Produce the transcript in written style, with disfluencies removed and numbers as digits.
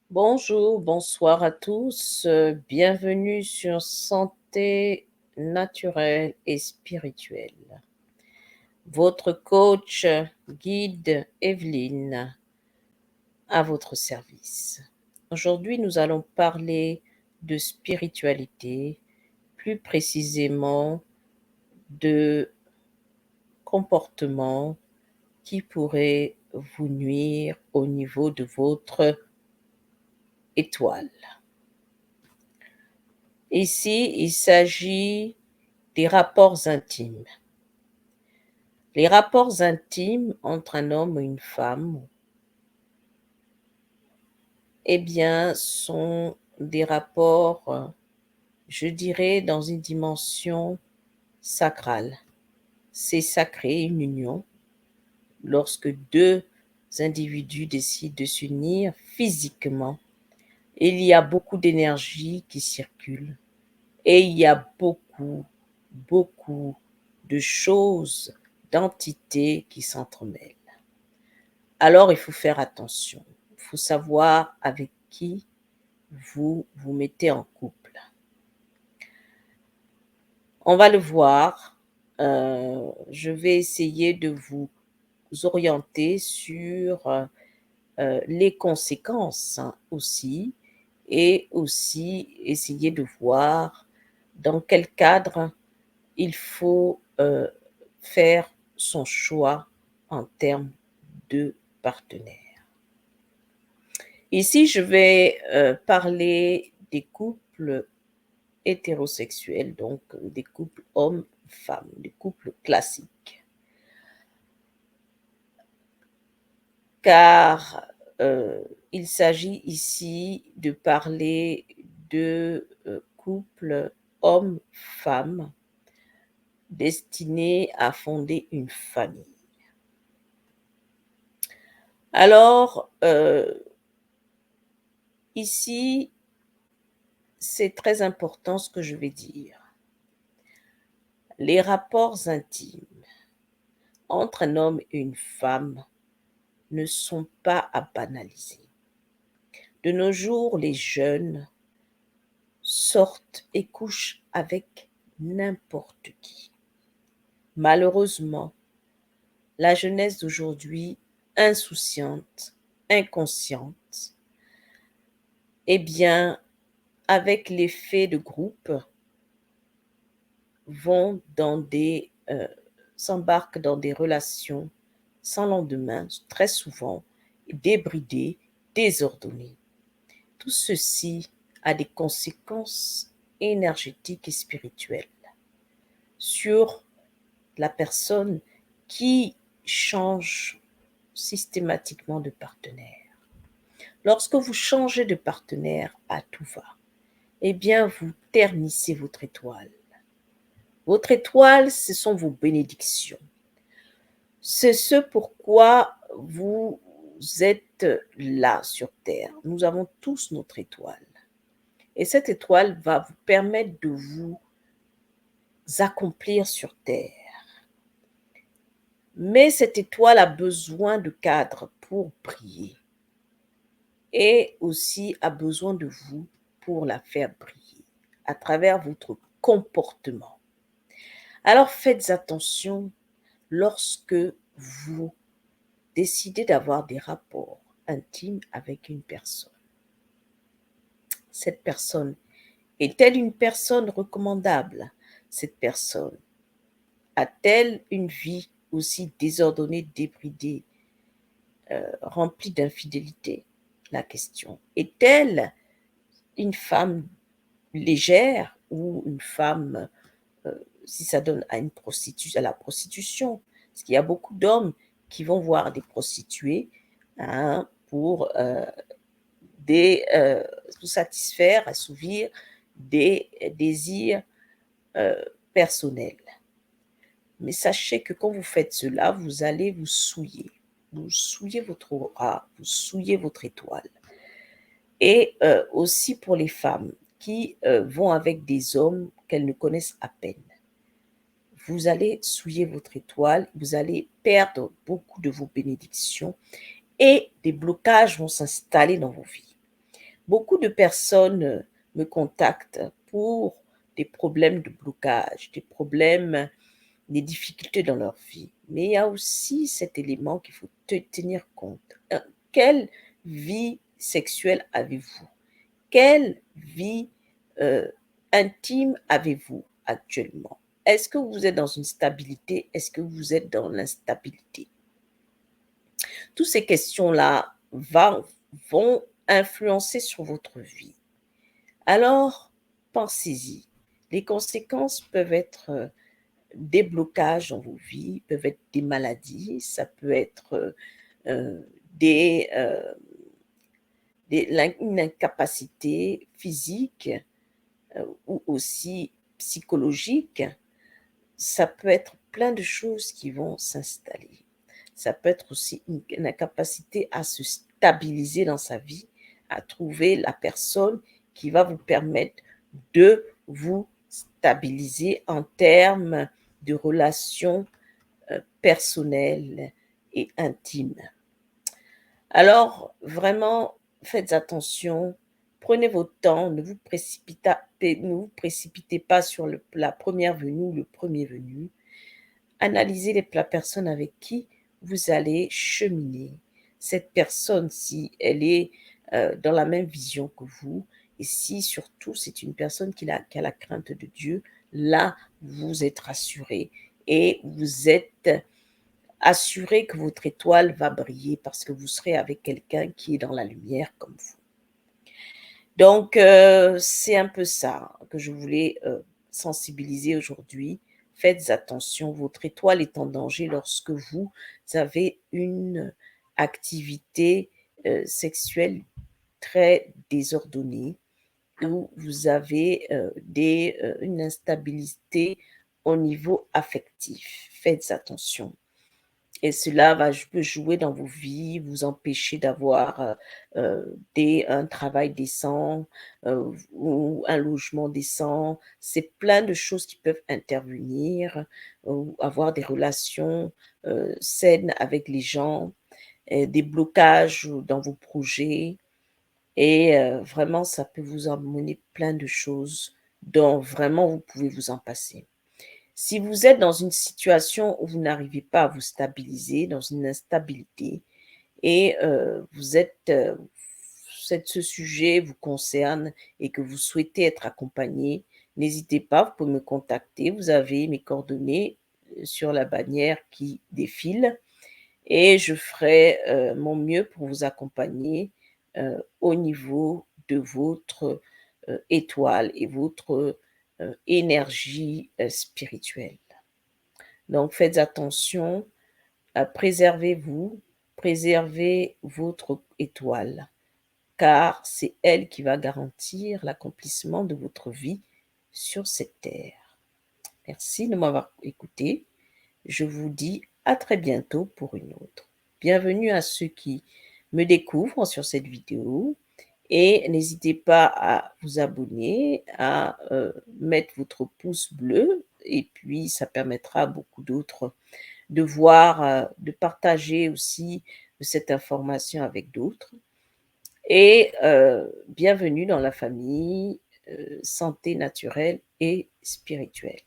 Bonjour, bonsoir à tous. Bienvenue sur Santé naturelle et spirituelle. Votre coach, guide Evelyne, à votre service. Aujourd'hui, nous allons parler de spiritualité, plus précisément de comportements qui pourraient vous nuire au niveau de votre étoile. Ici, il s'agit des rapports intimes. Les rapports intimes entre un homme et une femme, eh bien, sont des rapports, je dirais, dans une dimension sacrale. C'est sacré, une union, lorsque deux individus décident de s'unir physiquement. Il y a beaucoup d'énergie qui circule et il y a beaucoup de choses, d'entités qui s'entremêlent. Alors, il faut faire attention. Il faut savoir avec qui vous vous mettez en couple. On va le voir. Je vais essayer de vous orienter sur les conséquences aussi, et aussi essayer de voir dans quel cadre il faut faire son choix en termes de partenaire. Ici, je vais parler des couples hétérosexuels, donc des couples hommes-femmes, des couples classiques. Car il s'agit ici de parler de couples hommes-femmes destinés à fonder une famille. Alors, ici, c'est très important ce que je vais dire. Les rapports intimes entre un homme et une femme ne sont pas à banaliser. De nos jours, les jeunes sortent et couchent avec n'importe qui. Malheureusement, la jeunesse d'aujourd'hui, insouciante, inconsciente, eh bien, avec l'effet de groupe, s'embarquent dans des relations sans lendemain, très souvent débridées, désordonnées. Tout ceci a des conséquences énergétiques et spirituelles sur la personne qui change systématiquement de partenaire. Lorsque vous changez de partenaire à tout va, eh bien, vous ternissez votre étoile. Votre étoile, ce sont vos bénédictions. C'est ce pourquoi vous êtes là sur Terre. Nous avons tous notre étoile. Et cette étoile va vous permettre de vous accomplir sur Terre. Mais cette étoile a besoin de cadre pour briller. Et aussi a besoin de vous pour la faire briller à travers votre comportement. Alors faites attention lorsque vous décidez d'avoir des rapports intimes avec une personne. Cette personne est-elle une personne recommandable? Cette personne a-t-elle une vie aussi désordonnée, débridée, remplie d'infidélité? La question. Est-elle une femme légère ou une femme, si ça donne à la prostitution? Parce qu'il y a beaucoup d'hommes qui vont voir des prostituées, hein, pour satisfaire, assouvir des désirs personnels. Mais sachez que quand vous faites cela, vous allez vous souiller. Vous souillez votre aura, vous souillez votre étoile. Et aussi pour les femmes qui vont avec des hommes qu'elles ne connaissent à peine. Vous allez souiller votre étoile, vous allez perdre beaucoup de vos bénédictions et des blocages vont s'installer dans vos vies. Beaucoup de personnes me contactent pour des problèmes de blocage, des problèmes, des difficultés dans leur vie. Mais il y a aussi cet élément qu'il faut tenir compte. Quelle vie sexuelle avez-vous? Quelle vie intime avez-vous actuellement? Est-ce que vous êtes dans une stabilité? Est-ce que vous êtes dans l'instabilité? Toutes ces questions-là vont influencer sur votre vie. Alors, pensez-y. Les conséquences peuvent être des blocages dans vos vies, peuvent être des maladies, ça peut être des, une incapacité physique ou aussi psychologique. Ça peut être plein de choses qui vont s'installer. Ça peut être aussi une incapacité à se stabiliser dans sa vie, à trouver la personne qui va vous permettre de vous stabiliser en termes de relations personnelles et intimes. Alors, vraiment, faites attention, prenez votre temps, ne vous précipitez pas sur la première venue ou le premier venu. Analysez la personne avec qui vous allez cheminer. Cette personne, si elle est dans la même vision que vous, et si surtout c'est une personne qui a la crainte de Dieu, là, vous êtes rassuré et vous êtes assuré que votre étoile va briller parce que vous serez avec quelqu'un qui est dans la lumière comme vous. Donc, c'est un peu ça que je voulais sensibiliser aujourd'hui. Faites attention, votre étoile est en danger lorsque vous avez une activité sexuelle très désordonnée ou vous avez une instabilité au niveau affectif. Faites attention. Et cela peut jouer dans vos vies, vous empêcher d'avoir un travail décent ou un logement décent. C'est plein de choses qui peuvent intervenir, ou avoir des relations saines avec les gens, des blocages dans vos projets. Et vraiment, ça peut vous emmener plein de choses dont vraiment vous pouvez vous en passer. Si vous êtes dans une situation où vous n'arrivez pas à vous stabiliser, dans une instabilité et ce sujet vous concerne et que vous souhaitez être accompagné, n'hésitez pas, vous pouvez me contacter. Vous avez mes coordonnées sur la bannière qui défile et je ferai mon mieux pour vous accompagner au niveau de votre étoile et votre énergie spirituelle. Donc faites attention, préservez-vous, préservez votre étoile, car c'est elle qui va garantir l'accomplissement de votre vie sur cette terre. Merci de m'avoir écouté. Je vous dis à très bientôt pour une autre. Bienvenue à ceux qui me découvrent sur cette vidéo et n'hésitez pas à vous abonner, à mettre votre pouce bleu et puis ça permettra à beaucoup d'autres de voir, de partager aussi cette information avec d'autres. Et bienvenue dans la famille santé naturelle et spirituelle.